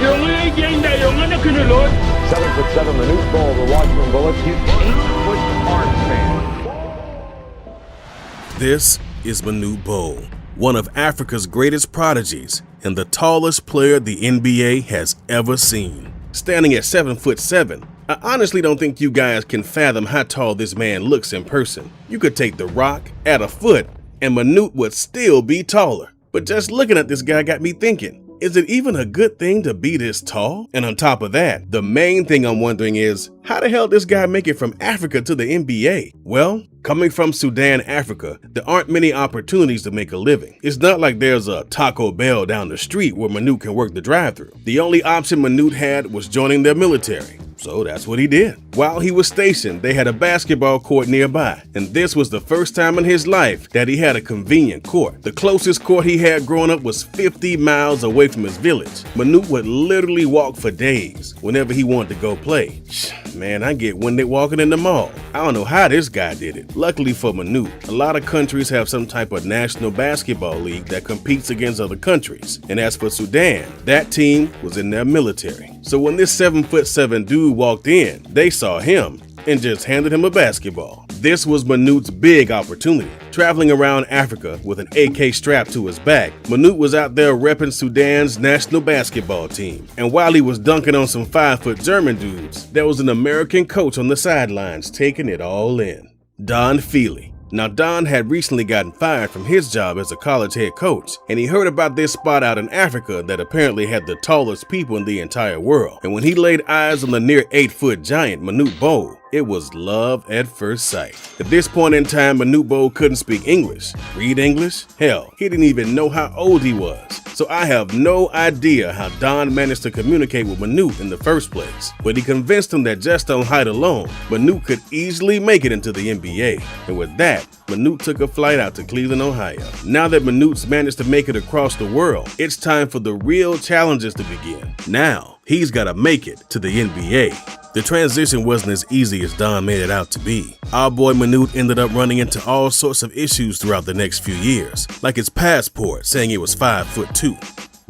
7'7" Manute Bol, the Washington Bullets. He's with arms man. This is Manute Bol, one of Africa's greatest prodigies and the tallest player the NBA has ever seen. Standing at 7'7", I honestly don't think you guys can fathom how tall this man looks in person. You could take the rock, add a foot, and Manute would still be taller. But just looking at this guy got me thinking, is it even a good thing to be this tall? And on top of that, the main thing I'm wondering is, how the hell did this guy make it from Africa to the NBA? Well, coming from Sudan, Africa, there aren't many opportunities to make a living. It's not like there's a Taco Bell down the street where Manute can work the drive-thru. The only option Manute had was joining their military. So that's what he did. While he was stationed, they had a basketball court nearby, and this was the first time in his life that he had a convenient court. The closest court he had growing up was 50 miles away from his village. Manute would literally walk for days whenever he wanted to go play. Man, I get winded walking in the mall. I don't know how this guy did it. Luckily for Manute, a lot of countries have some type of national basketball league that competes against other countries. And as for Sudan, that team was in their military. So when this 7'7" dude walked in, they saw him and just handed him a basketball. This was Manute's big opportunity. Traveling around Africa with an AK strapped to his back, Manute was out there repping Sudan's national basketball team. And while he was dunking on some 5-foot German dudes, there was an American coach on the sidelines taking it all in. Don Feely. Now, Don had recently gotten fired from his job as a college head coach, and he heard about this spot out in Africa that apparently had the tallest people in the entire world. And when he laid eyes on the near 8-foot giant, Manute Bol, it was love at first sight. At this point in time, Manute Bol couldn't speak English, read English. Hell, he didn't even know how old he was. So I have no idea how Don managed to communicate with Manute in the first place. But he convinced him that just on height alone, Manute could easily make it into the NBA. And with that, Manute took a flight out to Cleveland, Ohio. Now that Manute's managed to make it across the world, it's time for the real challenges to begin. Now, he's got to make it to the NBA. The transition wasn't as easy as Don made it out to be. Our boy Manute ended up running into all sorts of issues throughout the next few years, like his passport saying he was 5'2".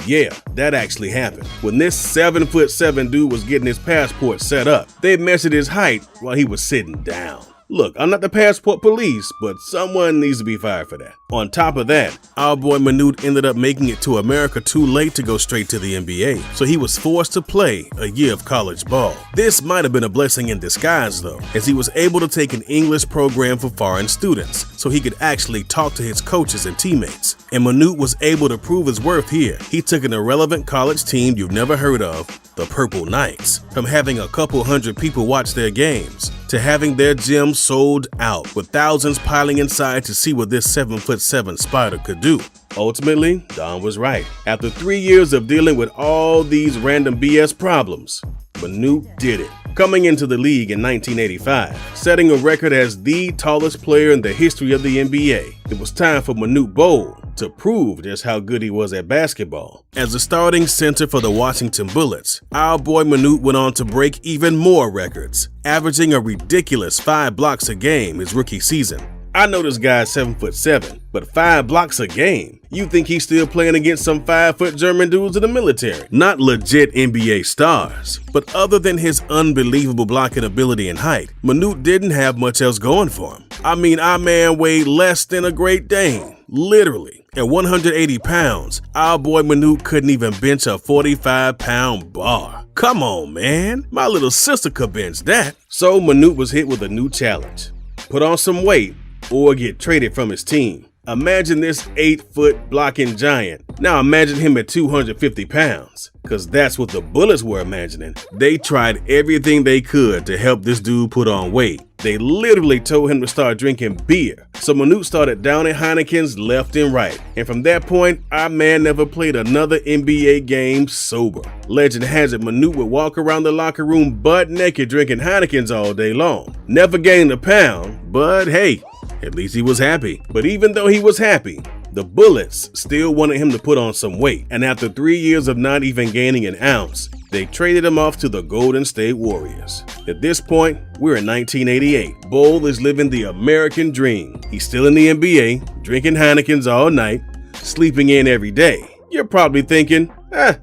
Yeah, that actually happened. When this 7'7" dude was getting his passport set up, they measured his height while he was sitting down. Look, I'm not the passport police, but someone needs to be fired for that. On top of that, our boy Manute ended up making it to America too late to go straight to the NBA, so he was forced to play a year of college ball. This might have been a blessing in disguise though, as he was able to take an English program for foreign students, so he could actually talk to his coaches and teammates. And Manute was able to prove his worth here. He took an irrelevant college team you've never heard of, the Purple Knights, from having a couple hundred people watch their games, to having their gym sold out, with thousands piling inside to see what this 7'7" spider could do. Ultimately, Don was right. After 3 years of dealing with all these random BS problems, Manute did it. Coming into the league in 1985, setting a record as the tallest player in the history of the NBA, it was time for Manute Bol to prove just how good he was at basketball. As a starting center for the Washington Bullets, our boy Manute went on to break even more records, averaging a ridiculous 5 blocks a game his rookie season. I know this guy's 7'7", but 5 blocks a game? You think he's still playing against some 5-foot German dudes in the military? Not legit NBA stars. But other than his unbelievable blocking ability and height, Manute didn't have much else going for him. I mean, our man weighed less than a Great Dane, literally. At 180 pounds, our boy Manute couldn't even bench a 45-pound bar. Come on, man. My little sister could bench that. So Manute was hit with a new challenge. Put on some weight or get traded from his team. Imagine this 8-foot blocking giant. Now imagine him at 250 pounds, because that's what the Bullets were imagining. They tried everything they could to help this dude put on weight. They literally told him to start drinking beer. So Manute started downing Heinekens left and right. And from that point, our man never played another NBA game sober. Legend has it Manute would walk around the locker room butt naked drinking Heinekens all day long. Never gained a pound, but hey, at least he was happy. But even though he was happy, the Bullets still wanted him to put on some weight. And after 3 years of not even gaining an ounce, they traded him off to the Golden State Warriors. At this point, we're in 1988. Bol is living the American dream. He's still in the NBA, drinking Heinekens all night, sleeping in every day. You're probably thinking,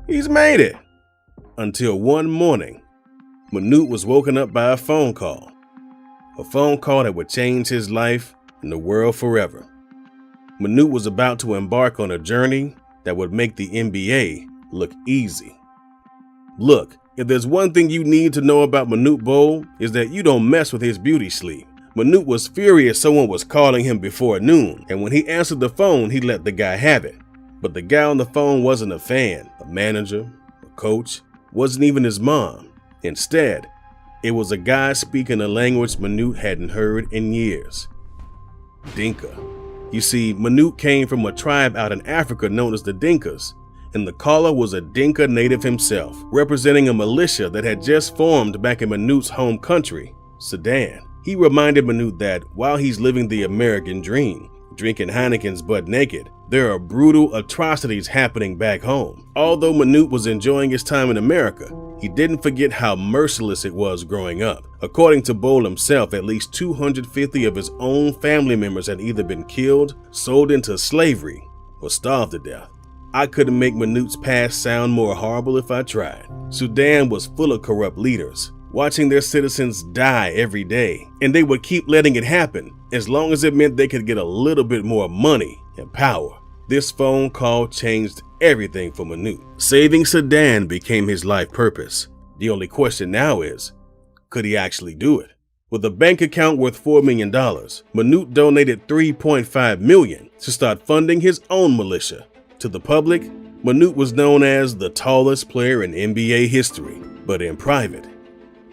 he's made it. Until one morning, Manute was woken up by a phone call that would change his life and the world forever. Manute was about to embark on a journey that would make the NBA look easy. Look, if there's one thing you need to know about Manute Bol, is that you don't mess with his beauty sleep. Manute was furious someone was calling him before noon, and when he answered the phone, he let the guy have it. But the guy on the phone wasn't a fan, a manager, a coach, wasn't even his mom. Instead, it was a guy speaking a language Manute hadn't heard in years. Dinka. You see, Manute came from a tribe out in Africa known as the Dinkas, and the caller was a Dinka native himself, representing a militia that had just formed back in Manute's home country, Sudan. He reminded Manute that while he's living the American dream, drinking Heineken's butt naked, there are brutal atrocities happening back home. Although Manute was enjoying his time in America, he didn't forget how merciless it was growing up. According to Bol himself, at least 250 of his own family members had either been killed, sold into slavery, or starved to death. I couldn't make Manute's past sound more horrible if I tried. Sudan was full of corrupt leaders, watching their citizens die every day, and they would keep letting it happen as long as it meant they could get a little bit more money and power. This phone call changed everything for Manute. Saving Sudan became his life purpose. The only question now is, could he actually do it? With a bank account worth $4 million, Manute donated $3.5 million to start funding his own militia. To the public, Manute was known as the tallest player in NBA history, but in private,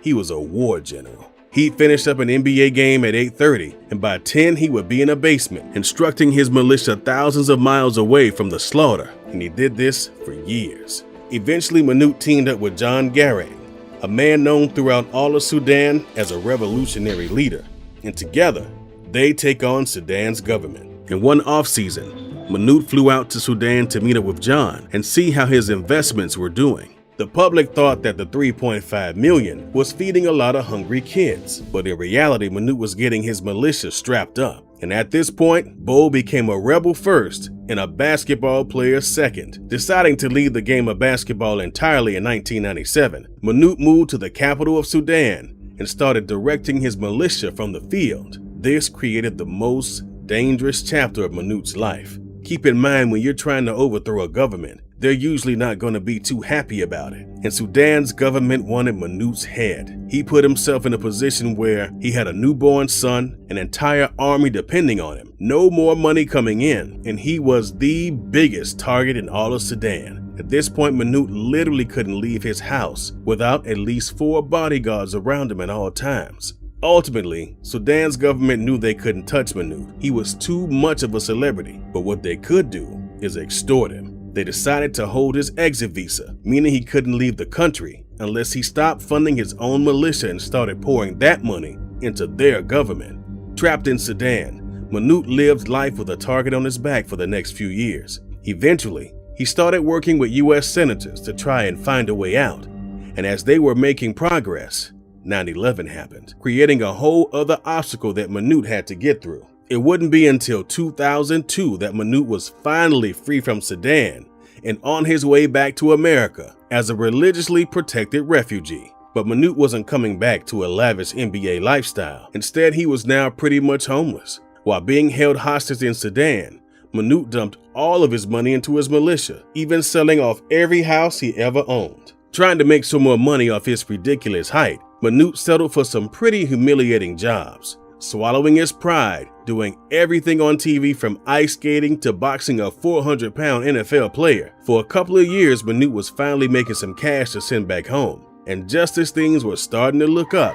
he was a war general. He'd finish up an NBA game at 8:30, and by 10 he would be in a basement, instructing his militia thousands of miles away from the slaughter, and he did this for years. Eventually, Manute teamed up with John Garang, a man known throughout all of Sudan as a revolutionary leader, and together, they take on Sudan's government. In one off-season, Manute flew out to Sudan to meet up with John and see how his investments were doing. The public thought that the $3.5 million was feeding a lot of hungry kids, but in reality, Manute was getting his militia strapped up. And at this point, Bol became a rebel first and a basketball player second. Deciding to leave the game of basketball entirely in 1997, Manute moved to the capital of Sudan and started directing his militia from the field. This created the most dangerous chapter of Manute's life. Keep in mind, when you're trying to overthrow a government, they're usually not going to be too happy about it. And Sudan's government wanted Manute's head. He put himself in a position where he had a newborn son, an entire army depending on him, no more money coming in, and he was the biggest target in all of Sudan. At this point, Manute literally couldn't leave his house without at least 4 bodyguards around him at all times. Ultimately, Sudan's government knew they couldn't touch Manute. He was too much of a celebrity, but what they could do is extort him. They decided to hold his exit visa, meaning he couldn't leave the country unless he stopped funding his own militia and started pouring that money into their government. Trapped in Sudan, Manute lived life with a target on his back for the next few years. Eventually, he started working with U.S. senators to try and find a way out. And as they were making progress, 9/11 happened, creating a whole other obstacle that Manute had to get through. It wouldn't be until 2002 that Manute was finally free from Sudan and on his way back to America as a religiously protected refugee. But Manute wasn't coming back to a lavish NBA lifestyle. Instead, he was now pretty much homeless. While being held hostage in Sudan, Manute dumped all of his money into his militia, even selling off every house he ever owned. Trying to make some more money off his ridiculous height, Manute settled for some pretty humiliating jobs, swallowing his pride, doing everything on TV from ice skating to boxing a 400-pound NFL player. For a couple of years, Manute was finally making some cash to send back home. And just as things were starting to look up,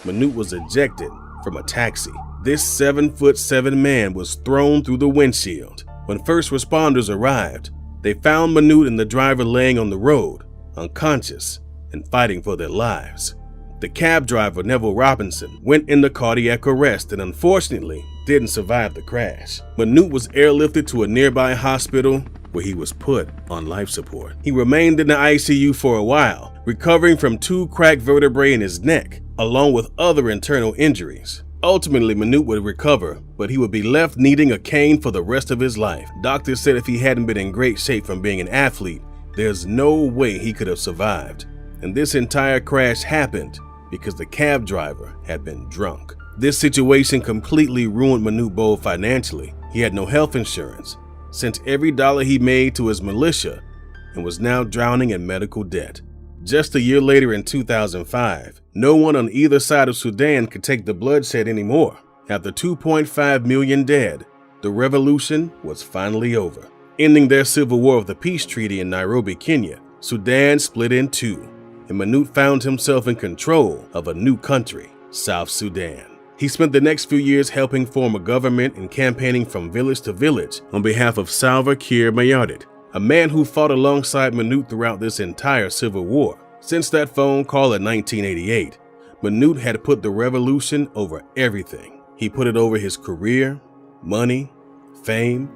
Manute was ejected from a taxi. This 7'7" man was thrown through the windshield. When first responders arrived, they found Manute and the driver laying on the road, unconscious and fighting for their lives. The cab driver, Neville Robinson, went into cardiac arrest and unfortunately didn't survive the crash. Manute was airlifted to a nearby hospital where he was put on life support. He remained in the ICU for a while, recovering from 2 cracked vertebrae in his neck, along with other internal injuries. Ultimately, Manute would recover, but he would be left needing a cane for the rest of his life. Doctors said if he hadn't been in great shape from being an athlete, There's no way he could have survived. And this entire crash happened because the cab driver had been drunk. This situation completely ruined Manute Bol financially. He had no health insurance, sent every dollar he made to his militia, and was now drowning in medical debt. Just a year later in 2005, no one on either side of Sudan could take the bloodshed anymore. After 2.5 million dead, the revolution was finally over. Ending their civil war with the peace treaty in Nairobi, Kenya, Sudan split in two, and Manute found himself in control of a new country, South Sudan. He spent the next few years helping form a government and campaigning from village to village on behalf of Salva Kiir Mayardit, a man who fought alongside Manute throughout this entire civil war. Since that phone call in 1988, Manute had put the revolution over everything. He put it over his career, money, fame,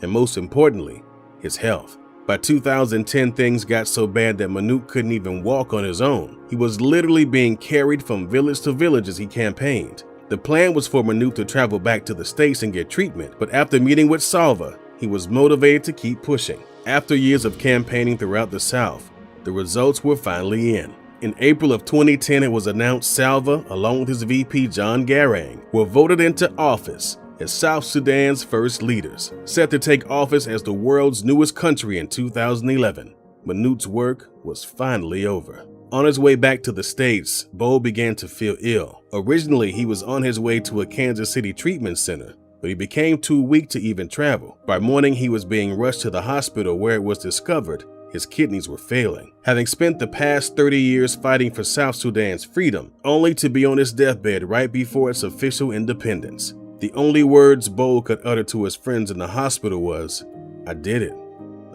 and most importantly, his health. By 2010, things got so bad that Manute couldn't even walk on his own. He was literally being carried from village to village as he campaigned. The plan was for Manute to travel back to the States and get treatment, but after meeting with Salva, he was motivated to keep pushing. After years of campaigning throughout the South, the results were finally in. In April of 2010, it was announced Salva, along with his VP John Garang, were voted into office as South Sudan's first leaders. Set to take office as the world's newest country in 2011, Manute's work was finally over. On his way back to the States, Bol began to feel ill. Originally, he was on his way to a Kansas City treatment center, but he became too weak to even travel. By morning, he was being rushed to the hospital where it was discovered his kidneys were failing. Having spent the past 30 years fighting for South Sudan's freedom, only to be on his deathbed right before its official independence. The only words Bol could utter to his friends in the hospital was, "I did it.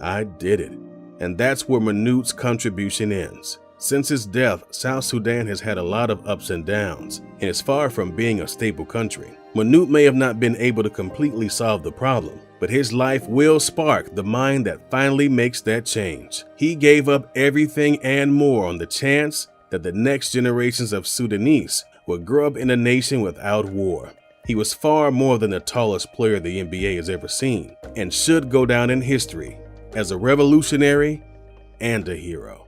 I did it." And that's where Manute's contribution ends. Since his death, South Sudan has had a lot of ups and downs, and is far from being a stable country. Manute may have not been able to completely solve the problem, but his life will spark the mind that finally makes that change. He gave up everything and more on the chance that the next generations of Sudanese would grow up in a nation without war. He was far more than the tallest player the NBA has ever seen, and should go down in history as a revolutionary and a hero.